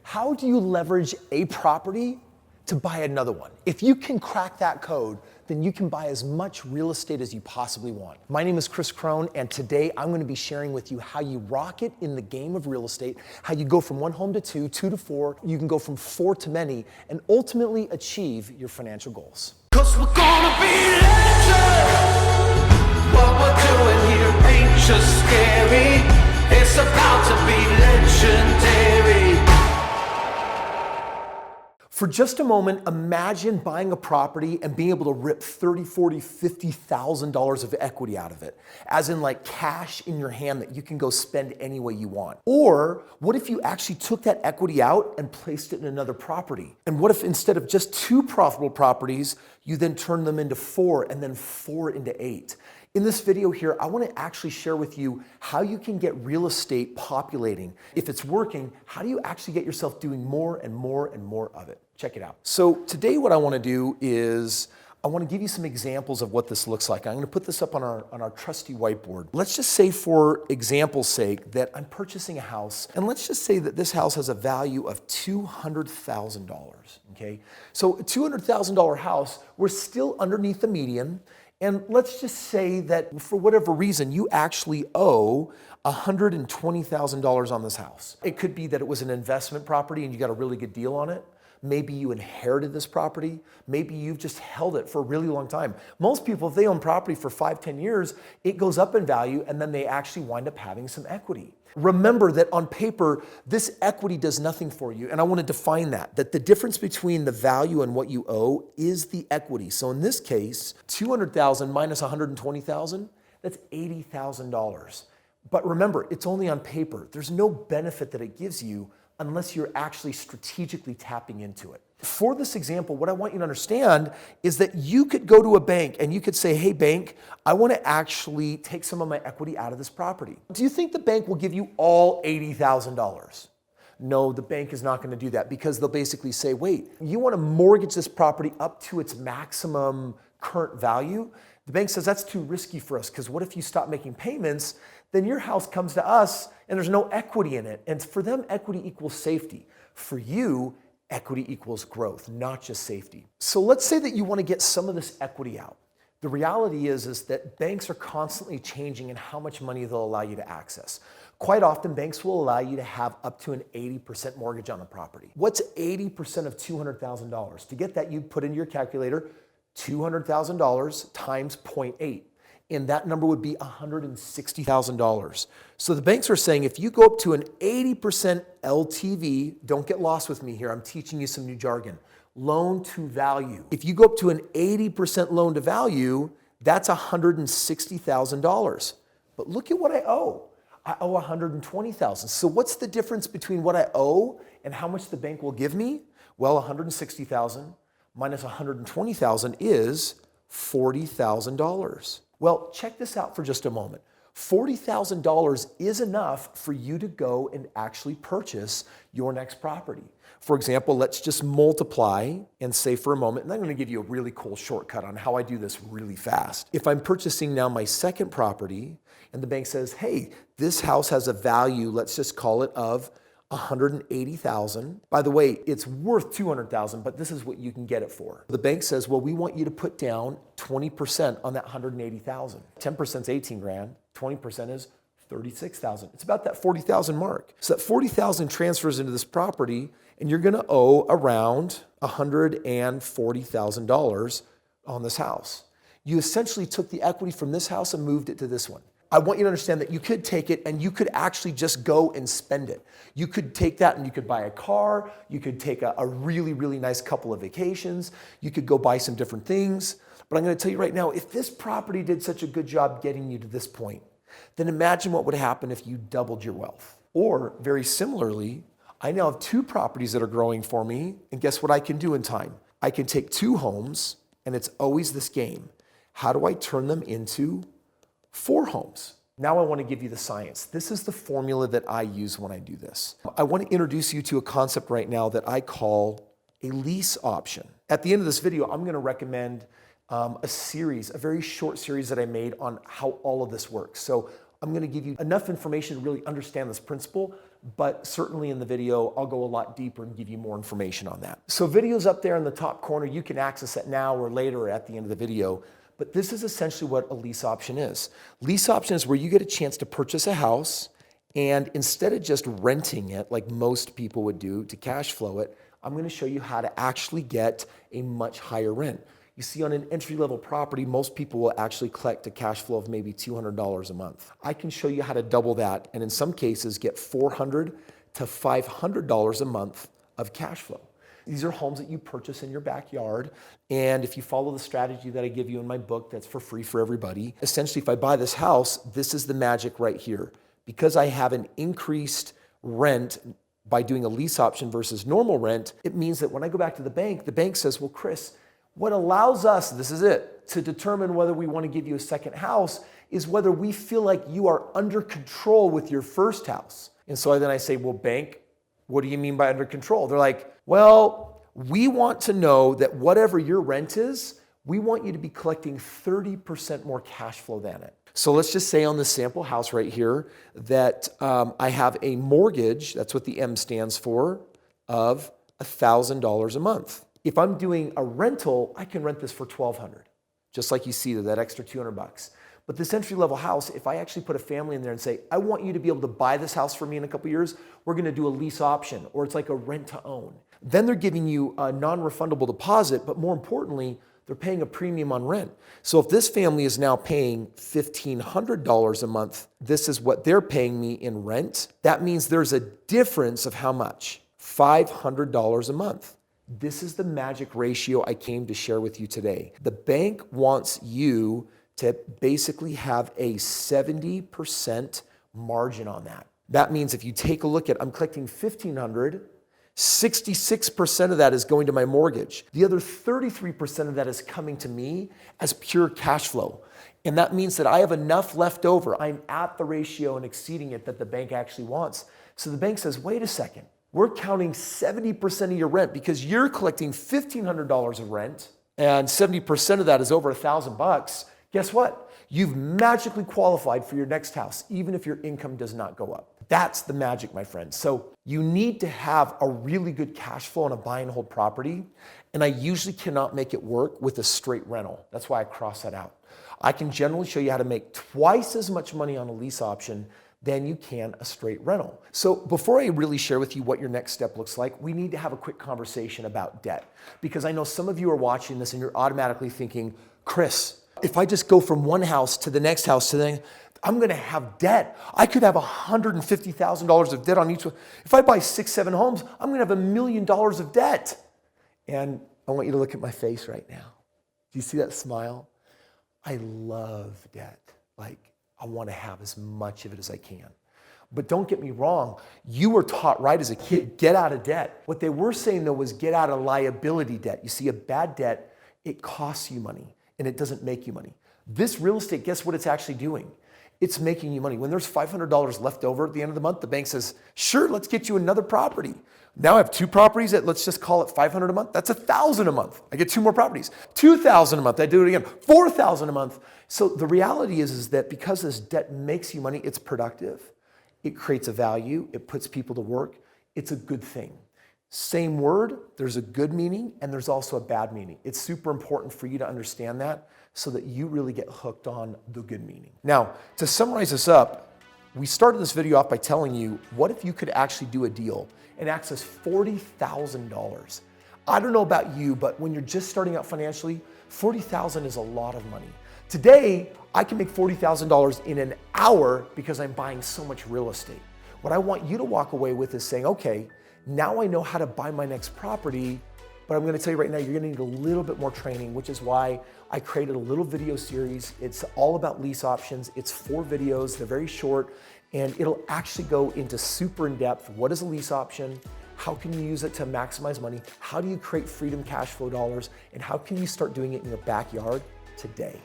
How do you leverage a property to buy another one? If you can crack that code, then you can buy as much real estate as you possibly want. My name is Kris Krohn, and today I'm going to be sharing with you how you rock it in the game of real estate, how you go from one home to two, two to four, you can go from four to many, and ultimately achieve your financial goals. 'Cause we're gonna be legends. What we're doing here ain't just scary. It's about to be legendary. For just a moment, imagine buying a property and being able to rip $30,000, $40,000, $50,000 of equity out of it, as in like cash in your hand that you can go spend any way you want. Or what if you actually took that equity out and placed it in another property? And what if instead of just two profitable properties, you then turn them into four and then four into eight? In this video here, I want to actually share with you how you can get real estate populating. If it's working, how do you actually get yourself doing more and more and more of it? Check it out. So today what I want to do is I want to give you some examples of what this looks like. I'm going to put this up on our trusty whiteboard. Let's just say for example's sake that I'm purchasing a house, and let's just say that this house has a value of $200,000, okay? So a $200,000 house, we're still underneath the median. And let's just say that for whatever reason, you actually owe $120,000 on this house. It could be that it was an investment property and you got a really good deal on it. Maybe you inherited this property. Maybe you've just held it for a really long time. Most people, if they own property for 5, 10 years, it goes up in value and then they actually wind up having some equity. Remember that on paper, this equity does nothing for you. And I want to define that the difference between the value and what you owe is the equity. So in this case, $200,000 minus $120,000, that's $80,000. But remember, it's only on paper. There's no benefit that it gives you unless you're actually strategically tapping into it. For this example, what I want you to understand is that you could go to a bank and you could say, hey bank, I want to actually take some of my equity out of this property. Do you think the bank will give you all $80,000? No, the bank is not going to do that because they'll basically say, wait, you want to mortgage this property up to its maximum current value? The bank says that's too risky for us because what if you stop making payments? Then your house comes to us and there's no equity in it. And for them, equity equals safety. For you, equity equals growth, not just safety. So let's say that you want to get some of this equity out. The reality is that banks are constantly changing in how much money they'll allow you to access. Quite often, banks will allow you to have up to an 80% mortgage on the property. What's 80% of $200,000? To get that, you put in your calculator $200,000 times 0.8. And that number would be $160,000. So the banks are saying if you go up to an 80% LTV, don't get lost with me here, I'm teaching you some new jargon, loan to value. If you go up to an 80% loan to value, that's $160,000. But look at what I owe. I owe $120,000. So what's the difference between what I owe and how much the bank will give me? Well, $160,000 minus $120,000 is $40,000. Well, check this out for just a moment. $40,000 is enough for you to go and actually purchase your next property. For example, let's just multiply and say for a moment, and I'm going to give you a really cool shortcut on how I do this really fast. If I'm purchasing now my second property and the bank says, hey, this house has a value, let's just call it of $180,000. By the way, it's worth $200,000, but this is what you can get it for. The bank says, well, we want you to put down 20% on that $180,000. 10% is 18 grand, 20% is 36,000. It's about that 40,000 mark. So that 40,000 transfers into this property and you're going to owe around $140,000 on this house. You essentially took the equity from this house and moved it to this one. I want you to understand that you could take it and you could actually just go and spend it. You could take that and you could buy a car. You could take a really, really nice couple of vacations. You could go buy some different things. But I'm going to tell you right now, if this property did such a good job getting you to this point, then imagine what would happen if you doubled your wealth. Or very similarly, I now have 2 properties that are growing for me. And guess what I can do in time? I can take 2 homes and it's always this game. How do I turn them into 4 homes? Now I want to give you the science. This is the formula that I use when I do this. I want to introduce you to a concept right now that I call a lease option. At the end of this video, I'm going to recommend a very short series that I made on how all of this works. So I'm going to give you enough information to really understand this principle, but certainly in the video, I'll go a lot deeper and give you more information on that. So video's up there in the top corner. You can access it now or later or at the end of the video. But this is essentially what a lease option is. Lease option is where you get a chance to purchase a house, and instead of just renting it like most people would do to cash flow it, I'm going to show you how to actually get a much higher rent. You see, on an entry-level property, most people will actually collect a cash flow of maybe $200 a month. I can show you how to double that, and in some cases get $400 to $500 a month of cash flow. These are homes that you purchase in your backyard, and if you follow the strategy that I give you in my book, that's for free for everybody. Essentially, if I buy this house, this is the magic right here. Because I have an increased rent by doing a lease option versus normal rent, it means that when I go back to the bank says, well, Kris, what allows us, this is it, to determine whether we want to give you a second house is whether we feel like you are under control with your first house. And so then I say, well, bank, what do you mean by under control? They're like, well, we want to know that whatever your rent is, we want you to be collecting 30% more cash flow than it. So let's just say on this sample house right here that I have a mortgage, that's what the M stands for, of $1,000 a month. If I'm doing a rental, I can rent this for $1,200, just like you see that extra $200. But this entry-level house, if I actually put a family in there and say, I want you to be able to buy this house for me in a couple years, we're going to do a lease option, or it's like a rent to own. Then they're giving you a non-refundable deposit, but more importantly, they're paying a premium on rent. So if this family is now paying $1,500 a month, this is what they're paying me in rent. That means there's a difference of how much? $500 a month. This is the magic ratio I came to share with you today. The bank wants you to basically have a 70% margin on that. That means if you take a look at, I'm collecting $1,500, 66% of that is going to my mortgage. The other 33% of that is coming to me as pure cash flow. And that means that I have enough left over. I'm at the ratio and exceeding it that the bank actually wants. So the bank says, wait a second, we're counting 70% of your rent because you're collecting $1,500 of rent and 70% of that is over $1,000. Guess what? You've magically qualified for your next house, even if your income does not go up. That's the magic, my friends. So you need to have a really good cash flow on a buy and hold property. And I usually cannot make it work with a straight rental. That's why I cross that out. I can generally show you how to make twice as much money on a lease option than you can a straight rental. So before I really share with you what your next step looks like, we need to have a quick conversation about debt. Because I know some of you are watching this and you're automatically thinking, Kris, if I just go from one house to the next house to the I'm going to have debt. I could have $150,000 of debt on each one. If I buy 6, 7 homes, I'm going to have $1 million of debt. And I want you to look at my face right now. Do you see that smile? I love debt. Like, I want to have as much of it as I can. But don't get me wrong. You were taught right as a kid, get out of debt. What they were saying though was get out of liability debt. You see, a bad debt, it costs you money and it doesn't make you money. This real estate, guess what it's actually doing? It's making you money. When there's $500 left over at the end of the month, the bank says, sure, let's get you another property. Now I have 2 properties that let's just call it $500 a month. That's $1,000 a month. I get 2 more properties. $2,000 a month. I do it again. $4,000 a month. So the reality is that because this debt makes you money, it's productive. It creates a value. It puts people to work. It's a good thing. Same word, there's a good meaning and there's also a bad meaning. It's super important for you to understand that so that you really get hooked on the good meaning. Now, to summarize this up, we started this video off by telling you, what if you could actually do a deal and access $40,000? I don't know about you, but when you're just starting out financially, $40,000 is a lot of money. Today, I can make $40,000 in an hour because I'm buying so much real estate. What I want you to walk away with is saying, okay, now I know how to buy my next property, but I'm going to tell you right now, you're going to need a little bit more training, which is why I created a little video series. It's all about lease options. It's 4 videos. They're very short, and it'll actually go into super in-depth. What is a lease option? How can you use it to maximize money? How do you create freedom cash flow dollars? And how can you start doing it in your backyard today?